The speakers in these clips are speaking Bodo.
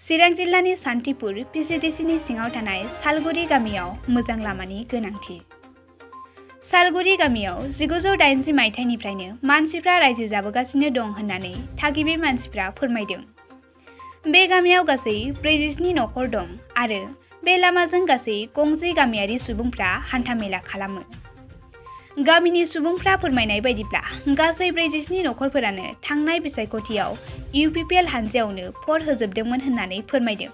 चिरां जिल्लानि सान्तिपुर पिसिडिसिनि सिङाव थानाय सालगुरि गामियाव मोजां लामानि गोनांथि। सालगुरि गामियाव 1980 मायथाइनिफ्रायनो मानसिफ्रा रायजो जाबोगासिनो दं होननानै थागिबि मानसिफ्रा फोरमायदों। बे गामियाव गासै 47 नखर दं आरो बे लामाजों गासै गंसे गामियारि सुबुंफ्रा हान्थामेला खालामो। गामिनि सुबुंफ्रा फोरमायनाय बायदिब्ला गासै 47 नखरफोरानो थांनाय बिसायख'थियाव UPPL हानजायावनो भट होजोबदोंमोन होननानै फोरमायदों।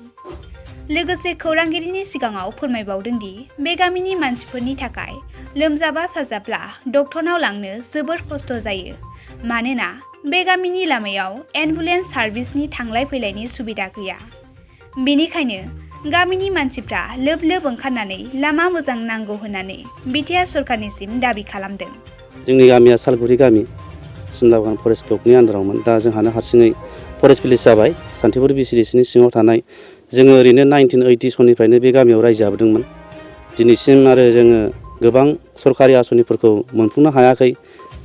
लोगोसे खौरांगिरिनि सिगाङाव फोरमायबावदों दि बे गामिनि मानसिफोरनि थाखाय लोमजाबा साजाब्ला डक्टरनाव लांनो जोबोर खस्थ' जायो, मानोना बे गामिनि लामायाव एम्बुलेन्स सार्भिसनि थांलाय फैलायनि सुबिदा गैया। बेनिखायनो गामिनि मानसिफ्रा लोब लोब ओंखारनानै लामा मोजां नांगौ होननानै बिटिआर सरकारनिसिम दाबि खालामदों। जोंनि गामिया सालगुरि गामि सिमलाबागान फरेस्ट ब्लकनि आन्दारावमोन। दा जोंहानो हारसिङै फरेस्ट भिलेज जाबाय। सान्तिपुर बिसिडिसिनि सिङाव थानाय जोङो ओरैनो 1980 सननिफ्रायनो बे गामियाव रायजो जाबोदोंमोन। दिनैसिम आरो जोङो गोबां सरकारि आसनिफोरखौ मोनफुंनो हायाखै।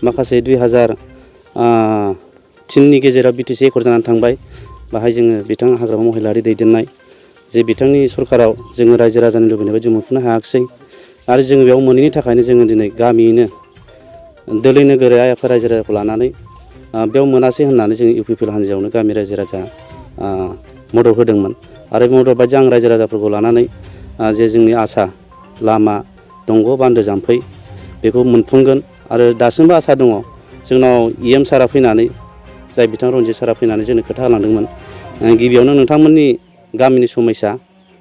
माखासे 2003नि गेजेराव BTC एकर्ड जानानै थांबाय। बाहाय जोङो बिथां हाग्रामा महिलारि दैदेननाय जे बिथांनि सरकाराव जोङो रायजो राजानि लुबैनाय बायदि मोनफुंनो हायाखिसै। आरो जोङो बेयाव मोनैनि थाखायनो जोङो दिनै गामियैनो दोलै नोगोरै आइ आफा रायजो राजाखौ लानानै बेयाव मोनासै होननानै जोङो UPPL हान्जायावनो गामि रायजो राजा मदद होदोंमोन। आरो मदद बायदि आं रायजो राजाफोरखौ लानानै जे जोंनि आसा लामा दंग' बान्दो जाम्फै बेखौ मोनफुंगोन। आरो दासिमबो आसा दङ। जोंनाव EM सारा फैनानै जाय बिथां रनजित सारा फैनानै जोंनो खोथा होलांदोंमोन, गिबियावनो नोंथांमोननि गामिनि समस्या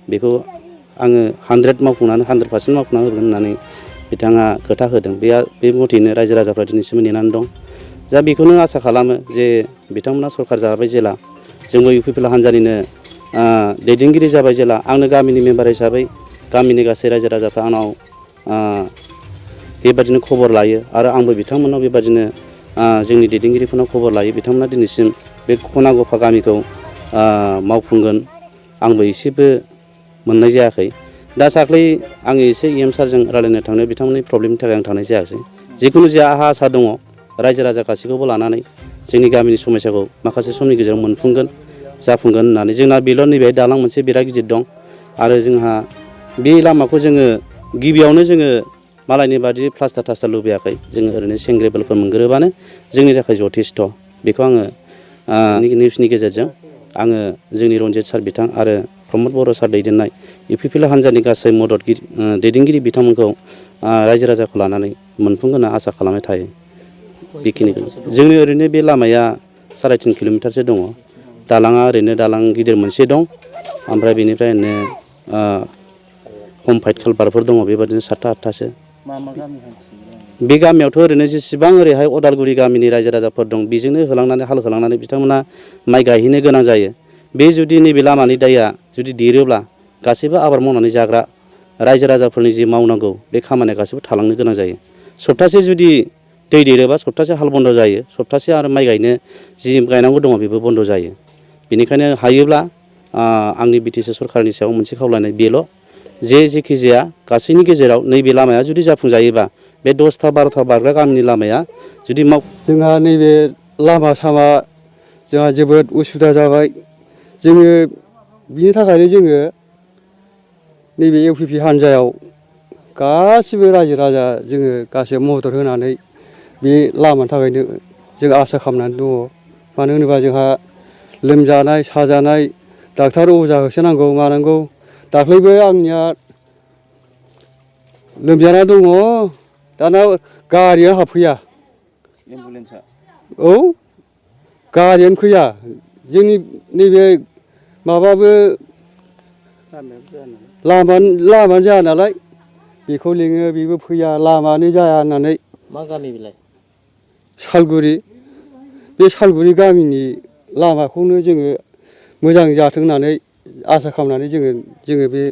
बेखौ आङो 100% मावफुंना होगोन होननानै बिथाङा खोथा होदों। बे मथेनो रायजो राजाफ्रा दिनैसिम नेनानै दं। जा बेखौनो आसा खालामो जे बिथांमोना सरकार जाबाय जेला जोंबो UPPL हान्जानिनो दैदेनगिरि जाबाय जेला आंनो गामिनि मेम्बार हिसाबै गामिनि गासै रायजो राजाफ्रा आंनाव बेबादिनो खबर लायो आरो आंबो बिथांमोननाव बेबादिनो जोंनि दैदेनगिरिफोरनाव खबर लायो। बिथांमोना दिनैसिम बे खना गफा गामिखौ मावफुंगोन आंबो एसेबो मोननाय जायाखै। दा साख्लै आङो एसे EM सारजों रायलायनो थांनो बिथांमोननि प्रब्लेमनि थाखाय आं थांनाय जायासै। जिखुनु जाया आंहा आसा दङ रायजो राजा गासैखौबो लानानै जोंनि गामिनि समस्याखौ माखासे समनि गेजेराव मोनफुंगोन जाफुंगोन होननानै। जोंना बेल' नैबे दालां मोनसे बिराद गिदिर दं आरो जोंहा बे लामाखौ जोङो गिबियावनो जोङो मालायनि बादि प्लास्टार थास्टार लुबैयाखै। जोङो ओरैनो सेंग्रेबेलफोर मोनग्रोबानो जोंनि थाखाय जथेस्थ'। बेखौ आङो निउसनि गेजेरजों आङो जोंनि रनजित सार बिथां आरो प्रमद बर' सार दैदेननाय UPPL हान्जानि गासै मददगिरि दैदेनगिरि बिथांमोनखौ रायजो राजाखौ लानानै मोनफुंगोन होनना आसा खालामनाय थायो। बेखिनिखौ जोंनि ओरैनो बे लामाया 3.5 किल'मिटारसो दङ। दालाङा ओरैनो दालां गिदिर मोनसे दं, ओमफ्राय बेनिफ्राय ओरैनो हमफाइट कालभारफोर दङ बेबादिनो 7-8 थासो। बे गामियावथ' ओरैनो जेसेबां ओरैहाय अदालगुरि गामिनि रायजो राजाफोर दं बेजोंनो होलांनानै हाल होलांनानै बिथांमोना माइ गायहैनो गोनां जायो। बे जुदि नैबे लामानि दैया जुदि देरोब्ला गासैबो आबाद मावनानै जाग्रा रायजो राजाफोरनि जि मावनांगौ बे खामानिया गासैबो थालांनो गोनां जायो। सप्तासे जुदि दै देरोबा सप्तासे हाल बन्द' जायो, सप्तासे आरो माइ गायनो जि गायनांगौ दङ बेबो बन्द' जायो। बेनिखायनो हायोब्ला आंनि BTC सरकारनि सायाव मोनसे खावलायनाय बेल' जेखि जाया गासैनि गेजेराव नैबे लामाया जुदि जाफुंजायोबा बे 10टा 12टा बारग्रा गामिनि लामाया जुदि जोंहा नैबे लामा सामा जोंहा जोबोद उसुबिदा जाबाय। जोङो बिनि थाखायनो जोङो नैबे UPPL हान्जायाव गासिबो रायजो राजा जोङो गासैबो मदद होनानै बे लामानि थाखायनो जों आसा खालामनानै दङ। मानो होनोबा जोंहा लोमजानाय साजानाय डाक्टार अजा होसोनांगौ मानांगौ। दाख्लैबो आंनिया लोमजाना दङ, दाना गारिया हाबफैया। औ गारियानो फैया। जोंनि नैबे माबाबो लामायानो जाया नालाय बेखौ लिङो बेबो फैया, लामायानो जाया होननानै। मा गामि बेलाय? सालगुरि। बे सालगुरि गामिनि लामाखौनो जोङो मोजां जाथों होननानै आसा खालामनानै जोङो बे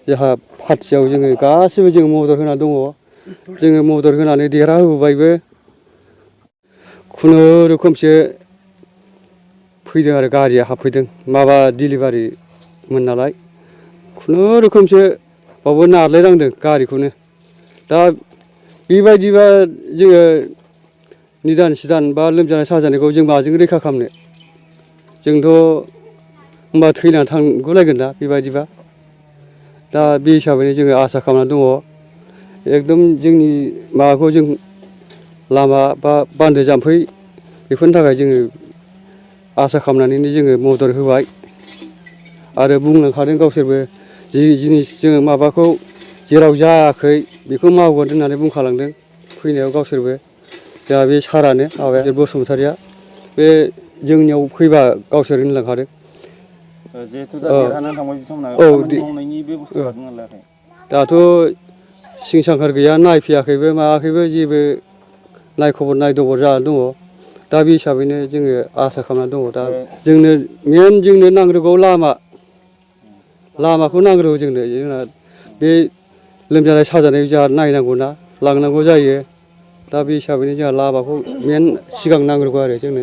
जोंहा पार्टियाव जोङो गासिबो जोङो मदद होना दङ। जोङो मदद होनानै देरहाहोबोबायबो। खुनुरुखुमसो फैदों आरो गारिया हाबफैदों। माबा डिलिभारिमोन नालाय खुनुरुखुमसो बावबो नारलायनांदों गारिखौनो। दा बेबायदिबा जोङो निदान सिदान बा लोमजानाय साजानायखौ जों माजों रैखा खालामनो? जोंथ' होमबा थैनानै थांगुलायगोन ना बेबायदिबा दा बे हिसाबैनो जोङो आसा खालामनानै दङ एकदम जोंनि माबाखौ जों लामा बा बान्दो जाम्फै बेफोरनि थाखाय जोङो आसा खालामनानैनो जोङो मदद होबाय आरो बुंलांखादों गावसोरबो जि जिनिस जोङो माबाखौ जेराव जायाखै बेखौ मावगोन होननानै बुंखालांदों फैनायाव गावसोरबो दा बे सारानो माबाया बसुमतारिया बे जोंनियाव फैबा गावसोर होनलांखादों जिहेथु दा देरहानानै थांबाय बिथांमोना खामानि मावनायनि बेब'स्था लादोंना लायाखै दाथ' सिं सांखार गैया नायफैयाखैबो मायाखैबो जेबो नायखबर नायदबर जानानै दङ दा बे हिसाबैनो जोङो आसा खालामनानै दङ दा जोंनो मेन जोंनो नांग्रोगौ लामाखौ नांग्रोगौ जोंना बे लोमजानाय साजानाय जोंहा नायनांगौ ना लांनांगौ जायो दा बे हिसाबैनो जोंहा लामाखौ मेन सिगां नांग्रोगौ आरो जोंनो